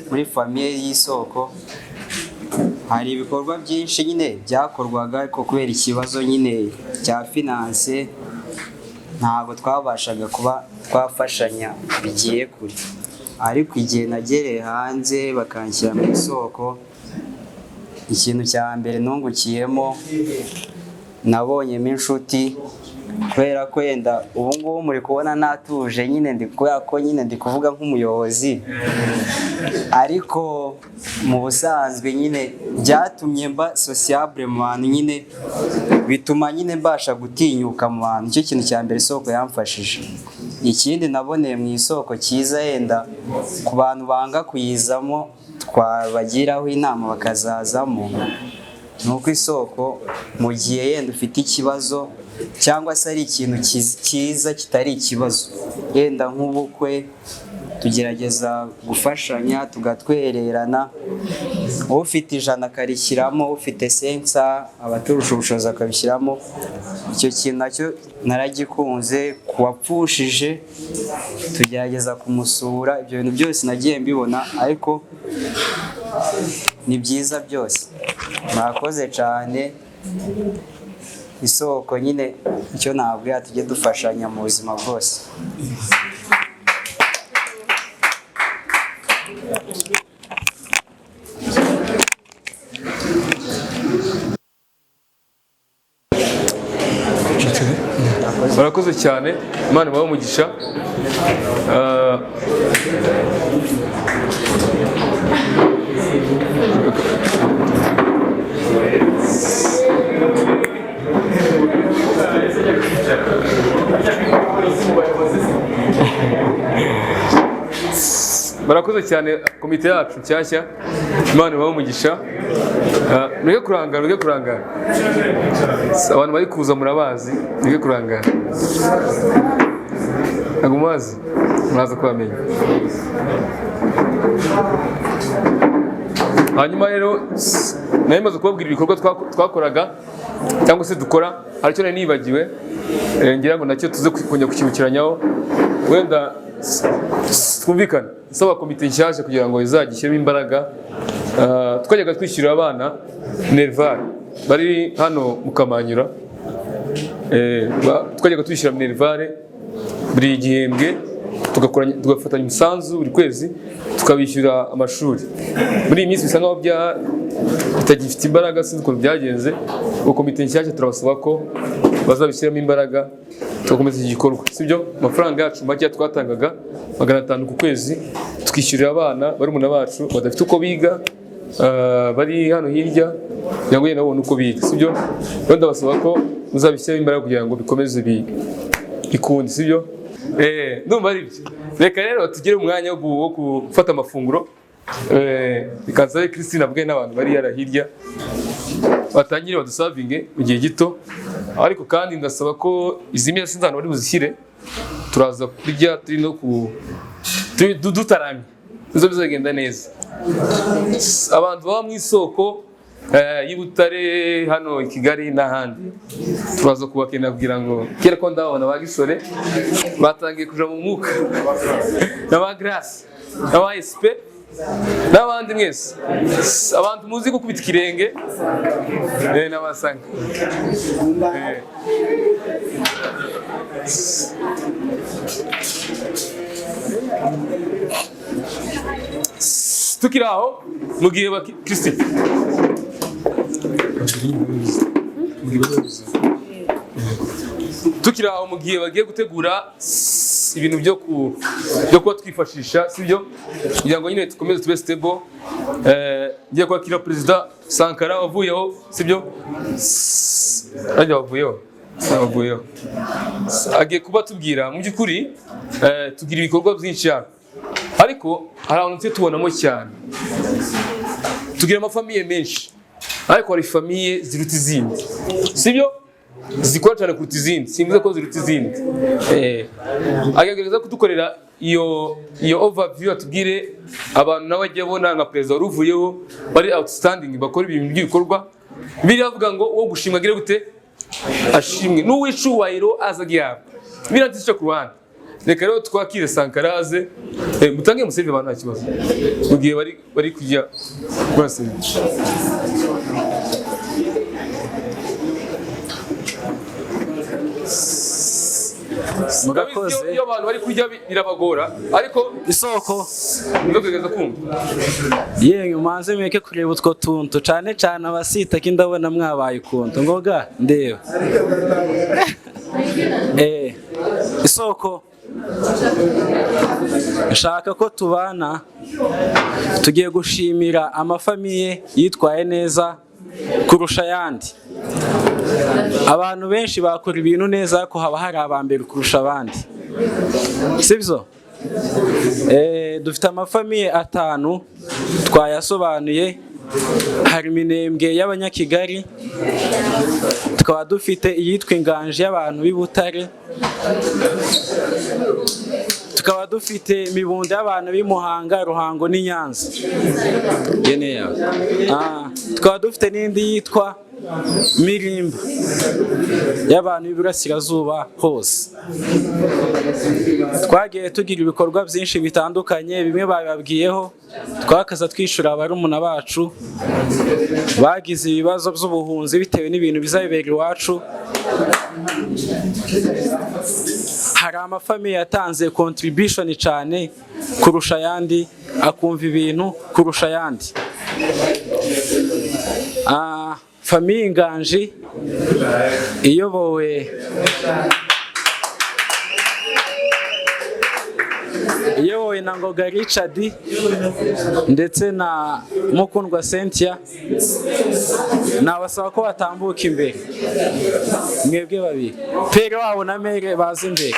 muri famiye y'Isoko, hari ibikorwa byinshi nyine byakorwaga ariko kubera ikibazo nyine cya finance ntabwo twabashaga kuba twafashanya bigiye kure. Ariko igihe nagereye hanze bakanshyira mu Isoko, ikintu cya mbere nungukiyemo nabonyemo inshuti, kubera ko yenda ubu ngubu muri kubona natuje nyine kubera ko nyine ndi kuvuga nk'umuyobozi, ariko mu busanzwe nyine byatumye mba sociable mu bantu, nyine bituma nyine mbasha gutinyuka mu bantu. Icyo kintu cya mbere Isoko yamfashije. Ikindi naboneye mu Isoko cyiza yenda ku bantu banga kuyizamo twabagiraho inama bakazazamo, nuko Isoko mu gihe yenda ufite ikibazo cyangwa se ari ikintu cyiza kitari ikibazo, yenda nk'ubukwe, tugerageza gufashanya tugatwererana, ufite 100 akarishyiramo, ufite 500 abaturusha ubushobozi akabishyiramo. Icyo kintu nacyo naragikunze. Kuwapfushije tugerageza kumusura, ibyo bintu byose nagiye mbibona, ariko ni byiza byose. Murakoze cyane. Isoko nyine icyo nabwira tujye dufashanya mu buzima bwose. Barakoze cyane, Imana ibahe umugisha. Barakoze cyane komite yacu nshyashya, Imana ibahe umugisha. Mwige kurangara, mwige kurangara. Abantu bari kuza murabazi, mwige kurangara. Ntabwo mubazi, muraza kubamenya. Hanyuma rero nari maze kubabwira ibikorwa twakoraga cyangwa se dukora, aricyo nari nibagiwe, ngira ngo nacyo tuze kongera kukibukiranyaho. Wenda twumvikana nsaba komite nshyashya kugira ngo izagishyiremo imbaraga. Twajyaga twishyurira abana minerval bari hano mu Kamanyura, twajyaga twishyura minerval buri gihembwe, tugafatanya umusanzu buri kwezi tukabishyura amashuri. Muri iyi minsi bisa nkaho bitagifite imbaraga, sinzi ukuntu byagenze. Komite nshyashya turabasaba ko bazabishyiramo imbaraga tugakomeza iki gikorwa, sibyo? Amafaranga yacu make twatangaga 500 ku kwezi, tukishyurira abana barumuna bacu badafite uko biga, bari hano hirya kugira ngo nabone uko biga, sibyo? Rero ndabasaba ko muzabishyiramo imbaraga kugira ngo bikomeze bikundi, sibyo? Ndumva ari byo. Reka rero tugire umwanya wo gufata amafunguro. Bikaza ari Christine abwe n'abantu bari yara hirya batangire badusavinge mu gihe gito, ariko kandi ndasaba ko izi meza sinzana bari buzishyire, turaza kurya turi no dutaramye, nizo bizagenda neza. Abantu baba mu Isoko y'Ibutare hano i Kigali n'ahandi turaza kubakenera kugira ngo kera ko ndabona bagisore batangiye kuja mu mwuka n'aba Grace n'aba SP n'abandi mwese, abantu muzi gukubita ikirenge n'abasanga. Tukiri aho mu gihe Christine tukiri aho mu gihe bagiye gutegura ibintu byo kuba twifashisha, sibyo? Kugira ngo nyine dukomeze tube stable. Ngiye kwakira Perezida Sankara wavuyeho, sibyo? Wavuyeho. Agiye kuba tubwira mu by'ukuri tugira ibikorwa byinshi cyane, ariko hari abantu tubonamo cyane tugira amafamiye menshi ariko hari famiye ziruta izindi sibyo zikora cyane kuruta izindi simvuze ko ziruta izindi agerageza kudukorera iyo overview atubwire abantu nawe ajya abona nka perezida waruvuyeho bari outstanding bakora ibintu by'ibikorwa biravuga ngo uwo gushimwa gire gute ashimwe n'uwicubahiro azagihabwa biratisha ku ruhande reka rero twakire Sankaraze mutange museve abantu nta kibazo mu gihe bari kujya kurasenya murakoze iyo abantu bari kurya birabagora ariko isoko ndogegeza kumva yenge mumanze mweke kureba utwo tuntu cyane cyane abasita kindabona mwabaye ukuntu ngoga ndeba isoko nshaka ko tubana tugiye gushimira amafamiye yitwaye neza kurusha ayandi abantu benshi bakora ibintu neza ko haba hari abambere kurusha abandi sibyo dufite amafamiye 5 twayasobanuye hari Minembwe y'Abanyakigali tukaba dufite iyitwa Inganje y'abantu b'Ibutare tukaba dufite Mibunda y'abantu b'Imuhanga Ruhango n'Inyanza tukaba dufite n'indi yitwa Mirimba y'abantu b'Iburasirazuba hose twagiye tugira ibikorwa byinshi bitandukanye bimwe bababwiyeho twakaza twishura abarumuna bacu bagize ibibazo by'ubuhunzi bitewe n'ibintu bizabibera iwacu hari amafamiye yatanze contribution cyane kurusha ayandi akumva ibintu kurusha ayandi famiye Inganje iyobowe na Ngoga Richard ndetse na Mukundwa Cynthia nabasaba ko batambuka imbere mwebwe babiri pere wabo na mere bazi imbere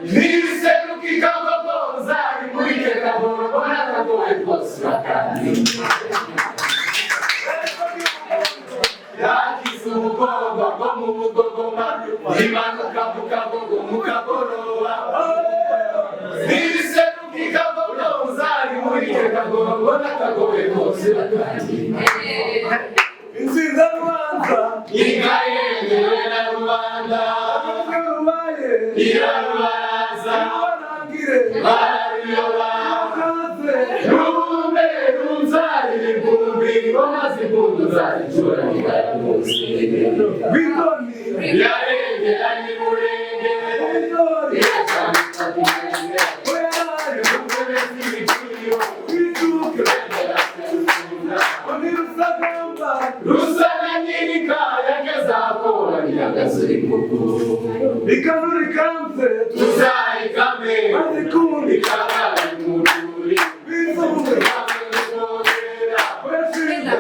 niseruka ikagogoza imurike kaboro bona kagoye kose yagize umugongo ngo mu bugogoma imanuka mu kagogo mu kagoroba niseruka ikagogoza imurike kaboro bona kagoye kose insinda Rwanda ikayemewe na Rwanda irarubaraza barariyoba rumbe runzarire imvumbi ngoma z'impundu zaricura n'ikaramusi yarengera n'imurenge iracamika kumurenge rumbe z'ibicuriyo rusana nyirika yageze ahakora ntiyagazura imukuru ikanura ikanze tuzayikame maze kundi ikabara imururi bizungu kamengogera weshinga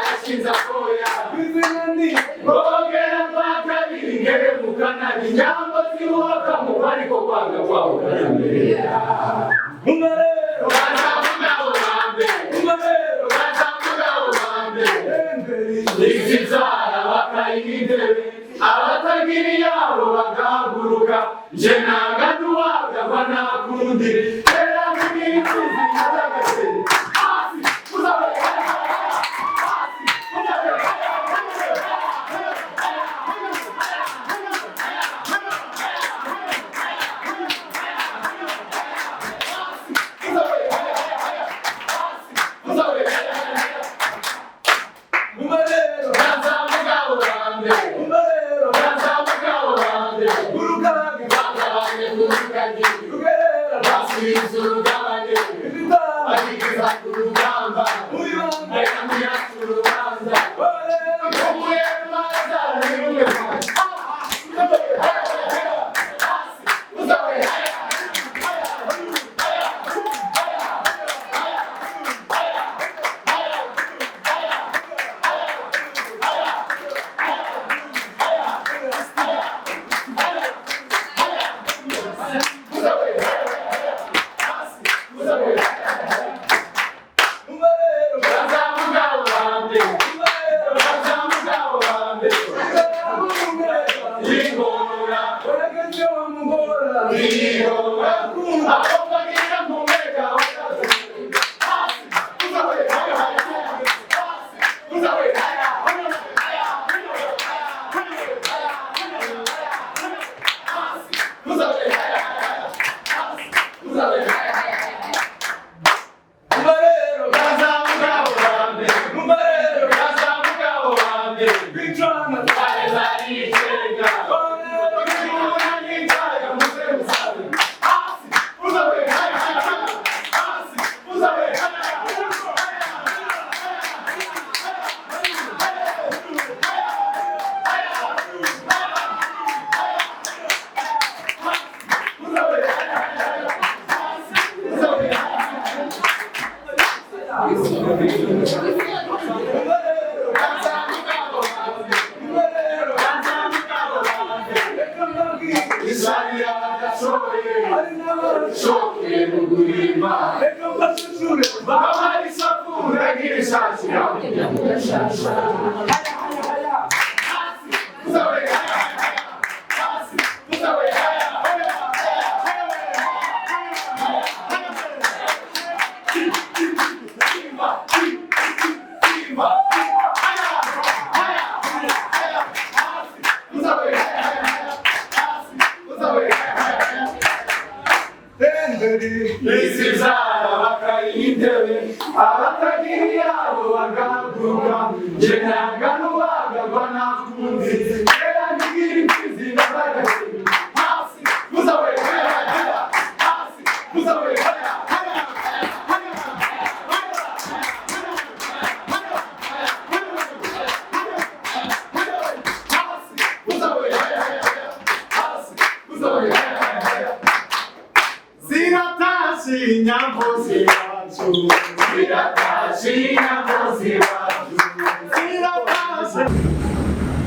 yashinze akoya bizinani bogera kwa kabiri ngere mu kanani nyambo ziwaka mu ariko kwanga kwaho karamerera umarero bazamugabo bambe umarero bazamugabo bambe izizara bakayigidere abatagira iyabo bagahaguruka je nanga duwagava nakundi era mugirizi yazagase hasi uzabe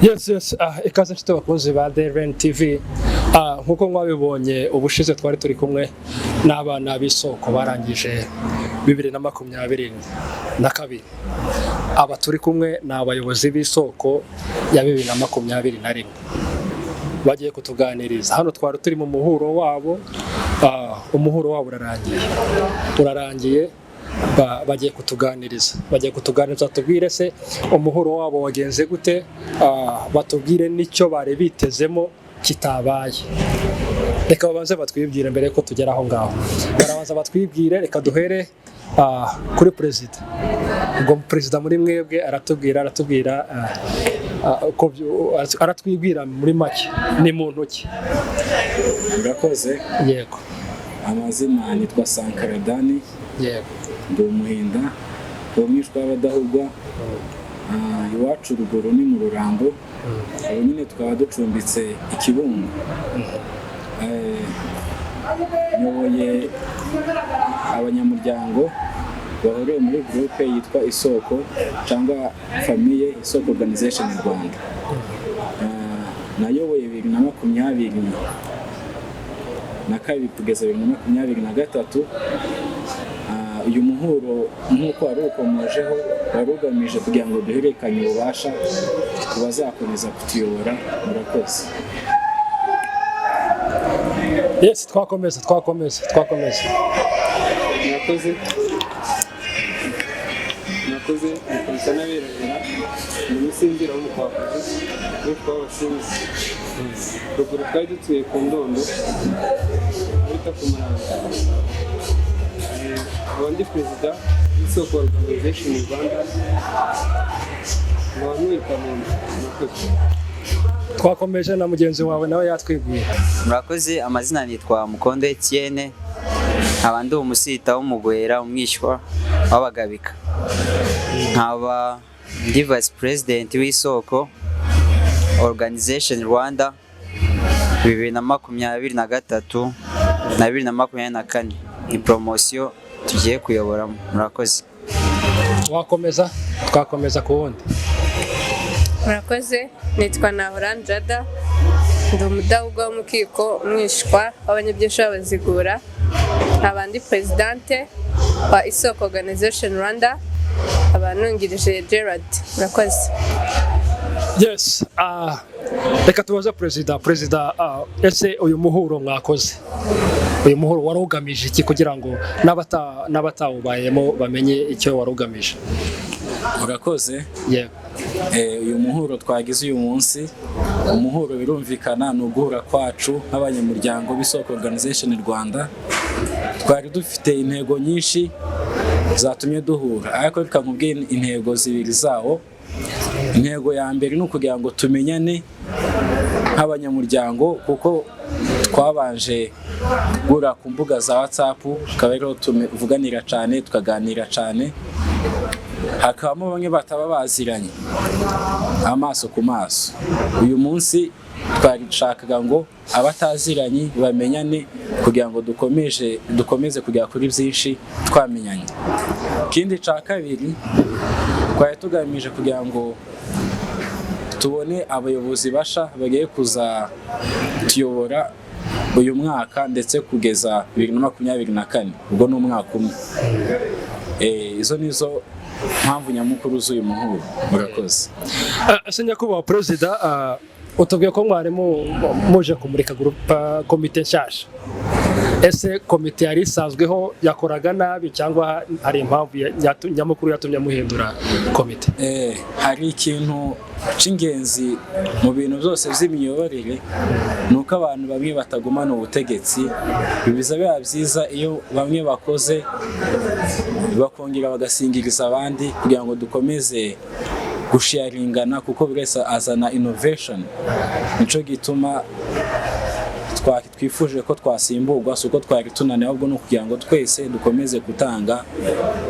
Yes, ikaze nshuti bakunzi ba REINE TV. Nkuko mwabibonye ubushize twari turi kumwe n'abana b'Isoko barangije 2022. Aba turi kumwe n'abayobozi b'Isoko ya 2021. Bagiye kutuganiriza. Hano twari turi mu muhuro wabo. Umuhuro wabo urarangiye. Bagiye kutuganiriza tubwire se umuhuro wabo wagenze gute, batubwire nicyo bare bitezemo kitabaye. Reka babanze batwibwire mbere ko tugera aho ngaho. Barabanza batwibwire, reka duhere kuri president. Ubwo president muri mwebwe aratubwira aratwibwira muri make ni muntu ki. Murakoze. Yego. Amazina nitwa Sankaradani. Yego. Ndi umuhinda umwishwa w'abadahugwa. Iwacu ruguru ni mu Rurambo. Ubu nyine twaba ducumbitse Ikibungo. Nyoboye abanyamuryango bahuriye muri groupe yitwa Isooko cyangwa Famille Isooko Organization Rwanda. Nayoboye 2022 kugeza 2023. Uyu muhuro nk'uko wari ukomojeho wari ugamije kugira ngo duhererekanye ububasha tubazakomeza kutuyobora. Murakoze. Yes, twakomeza. Murakoze mukoze n'abirabura mu musinzira w'umukwakuzi n'utwa abasinzi. Ruguru twari dutuye ku Ndondo bita ku Muranga. Ndi perezida w'Isoko Organization Rwanda. Twakomeje na mugenzi wawe nawe yatwibwira. Murakoze. Amazina nitwa Mukondo Etienne, nkaba ndi umusita w'umugwera umwishywa w'abagabika. Nkaba ndi vice president w'Isoko Organization Rwanda 2023 na 2024. Ni promotion tugiye kuyoboramo. Murakoze. Twakomeza ku wundi. Murakoze. Nitwa I.O.R Jada, ndi umudahugwa w'umukiko umwishwa w'abanyabyinshi b'abazigura. Nkaba ndi presidente wa Isoko Organization Rwanda, abanungirije Gerard. Murakoze. Yes, reka tubaze perezida, ese uyu muhuro mwakoze, uyu muhuro wari ugamije iki kugira ngo n'abatawubayemo bamenye icyo wari ugamije? Murakoze. Yego. Uyu muhuro twagize uyu munsi, umuhuro birumvikana ni uguhura kwacu nk'abanyamuryango b'Isoko Organization Rwanda. Twari dufite intego nyinshi zatumye duhura, ariko reka nkubwire intego zibiri zawo. Intego ya mbere ni ukugira ngo tumenyane nk'abanyamuryango, kuko twabanje guhura ku mbuga za WhatsApp, tukaba rero tuvuganira cyane, tukaganira cyane. Hakabamo bamwe bataba baziranye amaso ku maso. Uyu munsi twashakaga ngo abataziranye bamenyane kugira ngo dukomeze kugera kuri byinshi twamenyanye. Ikindi cya kabiri twari tugamije kugira ngo tubone abayobozi basha bagiye kuza tuyobora uyu mwaka ndetse kugeza 2024. Ubwo ni umwaka umwe. Izo nizo mpamvu nyamukuru z'uyu muhuro. Murakoze. Ese nyakubahwa perezida, utubwiye ko mwarimu muje kumurika komite nshyashya. Ese komite yari isanzweho yakoraga nabi cyangwa hari impamvu nyamukuru yatumye muhindura komite? Hari ikintu cy'ingenzi mu bintu byose by'imiyoborere, ni uko abantu bamwe batagumana ubutegetsi. Biza biba byiza iyo bamwe bakoze bakongera bagasingiriza abandi kugira ngo dukomeze gusharingana, kuko buri wese azana innovation. Nico gituma twifuje ko twasimburwa, suko twari tunaniwe, ahubwo no kugira ngo twese dukomeze gutanga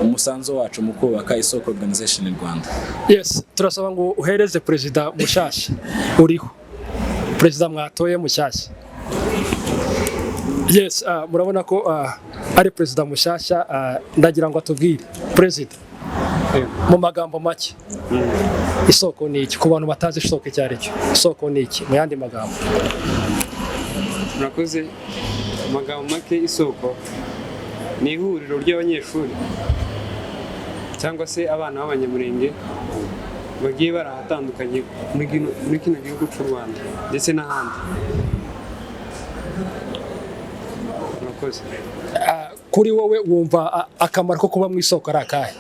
umusanzu wacu mu kubaka Isoko Organization Rwanda. Yes, turasaba ngo uhereze perezida mushyashya uriho, perezida mwatoye mushyashya. Yes, murabona ko ari perezida mushyashya. Ndagira ngo atubwire perezida, mu magambo make isoko ni iki ku bantu batazi isoko icyo ari cyo isoko ni iki mu yandi magambo murakoze amagambo make isoko ni ihuriro ry'abanyeshuri cyangwa se abana b'abanyamurenge bagiye barahatandukanye muri kino gihugu cy'u Rwanda ndetse n'ahandi murakoze. Kuri wowe wumva akamaro ko kuba mu isoko ari akahe?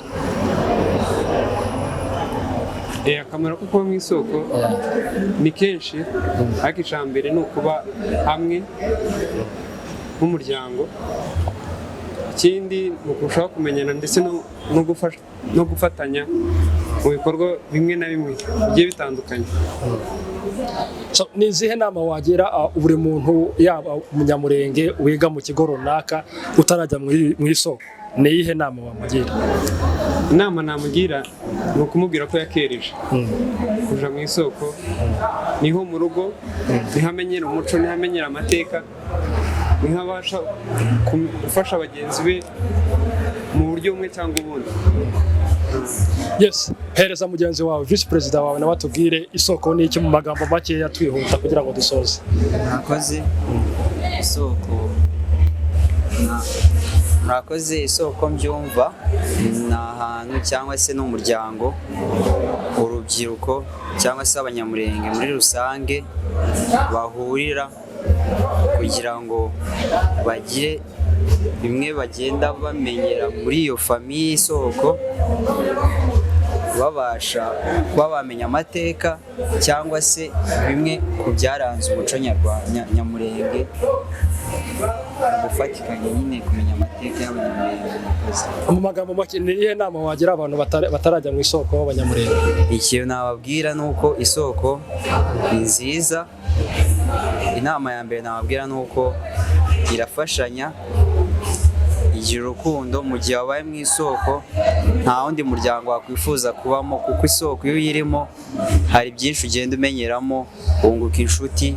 Akamaro ko kuba mu isoko ni kenshi ariko icya mbere ni ukuba hamwe nk'umuryango, ikindi ni ukurushaho kumenyana ndetse no gufatanya mu bikorwa bimwe na bimwe bigiye bitandukanye. Ni izihe nama wagira buri muntu yaba umunyamurenge wiga mu kigo runaka utarajya mu isoko? Ni iyihe nama wamugira? Inama namugira ni ukumubwira ko yakereje kuja mu isoko, niho mu rugo, niho amenyera umuco, niho amenyera amateka, niho abasha gufasha bagenzi be mu buryo bumwe cyangwa ubundi. Yes, hereza mugenzi wawe Vice Perezida wawe nawe atubwire isoko ni iki mu magambo makeya twihuta kugira ngo dusoze. Murakoze. Isoko mbyumva ni ahantu cyangwa se n'umuryango, urubyiruko cyangwa se abanyamurenge muri rusange bahurira kugira ngo bagire bimwe bagenda bamenyera muri iyo famiye y'isoko, babasha kuba bamenya amateka cyangwa se bimwe ku byaranze umuco nyamurenge, gufatikanya nyine kumenya amateka y'abanyamurenge. Mu magambo make ni iyihe nama wagira abantu batarajya mu isoko b'abanyamurenge? Ikintu nababwira ni uko isoko ni nziza. Inama ya mbere nababwira ni uko irafashanya, igira urukundo. Mu gihe wabaye mu isoko nta wundi muryango wakwifuza kubamo, kuko isoko iyo uyirimo hari byinshi ugenda umenyeramo, wunguka inshuti,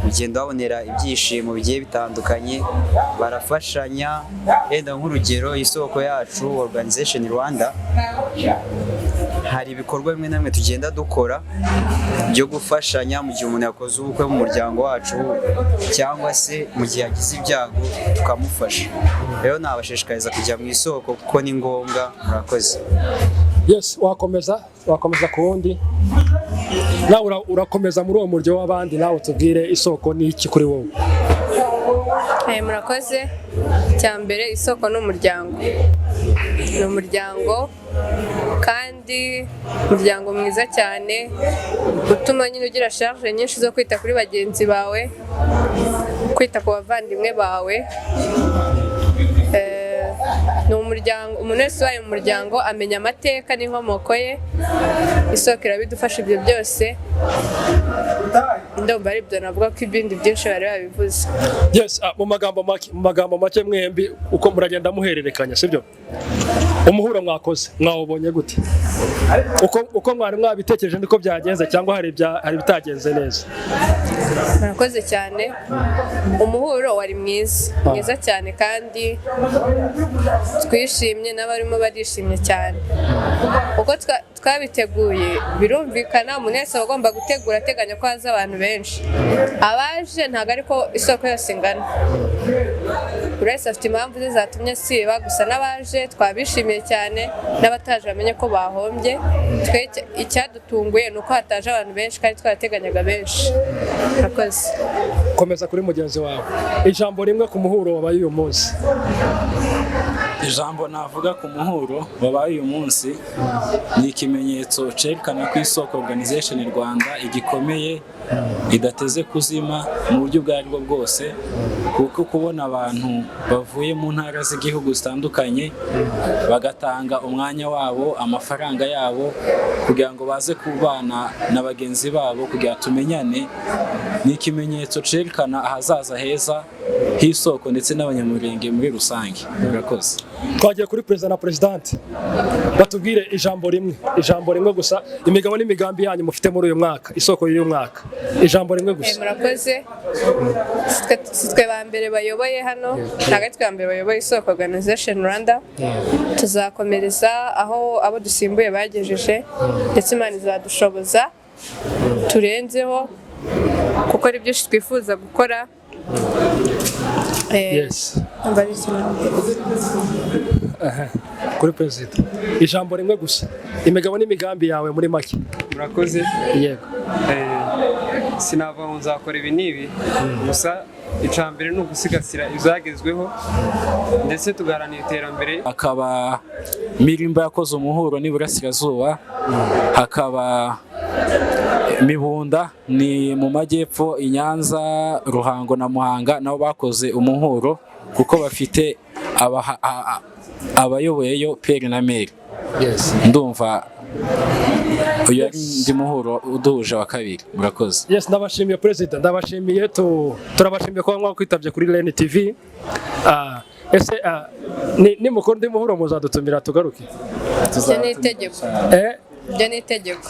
ugenda wabonera ibyishimo bigiye bitandukanye, barafashanya. Yenda nk'urugero isoko yacu Organization Rwanda, hari ibikorwa bimwe na bimwe tugenda dukora byo gufashanya mu gihe umuntu yakoze ubukwe mu muryango wacu cyangwa se mu gihe yagize ibyago tukamufasha. Rero nabashishikariza kujya mu isoko kuko ni ngombwa. Murakoze. Yes, wakomeza ku wundi. Nawe urakomeza muri uwo muryo w'abandi, nawe tubwire isoko ni iki kuri wowe? Murakoze. Cya mbere isoko ni umuryango. Ni umuryango kandi umuryango mwiza cyane utuma nyine ugira charge nyinshi zo kwita kuri bagenzi bawe, kwita ku bavandimwe bawe. Ni umuryango, umuntu wese ubaye mu muryango amenya amateka n'inkomoko ye. Isoko irabidufasha ibyo byose. Ndumva ari byo navuga ko ibindi byinshi bari babivuze. Yes, mu magambo make mwembi uko muragenda muhererekanya, sibyo? Umuhuro mwakoze mwawubonye gute? Uko mwari mwabitekereje niko byagenze cyangwa hari bitagenze neza? Murakoze cyane. Umuhuro wari mwiza cyane kandi twishimye, n'abarimo barishimye cyane. Uko twabiteguye birumvikana, umuntu wese agomba gutegura ateganya ko haza abantu benshi. Abaje ntabwo ariko isoko yose ingana, buri wese afite impamvu ze zatumye siba, gusa n'abaje twabishimiye cyane, n'abataje bamenye ko bahombye. Icyadutunguye ni uko hataje abantu benshi kandi twarateganyaga benshi. Murakoze. Komeza kuri mugenzi wawe. Ijambo rimwe ku muhuro wabaye uyu munsi. Ijambo navuga ku muhuro wabaye uyu munsi ni ikimenyetso cyerekana ko isoko Organization Rwanda igikomeye, idateze kuzima mu buryo ubwo aribwo bwose, kuko kubona abantu bavuye mu ntara z'igihugu zitandukanye bagatanga umwanya wabo, amafaranga yabo kugira ngo baze kubana na bagenzi babo kugira tumenyane, ni ikimenyetso cyerekana ahazaza heza h'isoko ndetse n'abanyamurenge muri rusange. Murakoze. Twagiye kuri Perezida na Presidente, batubwire ijambo rimwe gusa, imigabo n'imigambi yanyu mufite muri uyu mwaka, isoko y'uyu mwaka. ijambo rimwe gusa. Murakoze. Si twe ba mbere bayoboye hano, ntabwo ari twe ba mbere bayoboye Isoko Organization Rwanda. Tuzakomereza aho abo dusimbuye bagejeje ndetse Imana izadushoboza turenzeho kuko ari byinshi twifuza gukora. Yes. Kuri perezida ijambo rimwe gusa, imigabo n'imigambi yawe muri make. Murakoze. Yego. Sinava ngo nzakora ibi n'ibi gusa icambere ni ugusigasira ibyagezweho ndetse tugaharanira iterambere. Hakaba Mirimba yakoze umuhuro n'Iburasirazuba, hakaba Mibunda ni mu majyepfo, i Nyanza, Ruhango na Muhanga nabo bakoze umuhuro kuko bafite abayoboyeyo peri na meri. Ndumva uyu ari ndi muhuro uduhuje wa kabiri. Murakoze. Yes, ndabashimiye perezida, ndabashimiye turabashimiye ko mwakwitabye kuri REINE TV. Ese ni mukuru ndi muhuro muzadutumira tugaruke. Ibyo ni itegeko. Ibyo ni itegeko.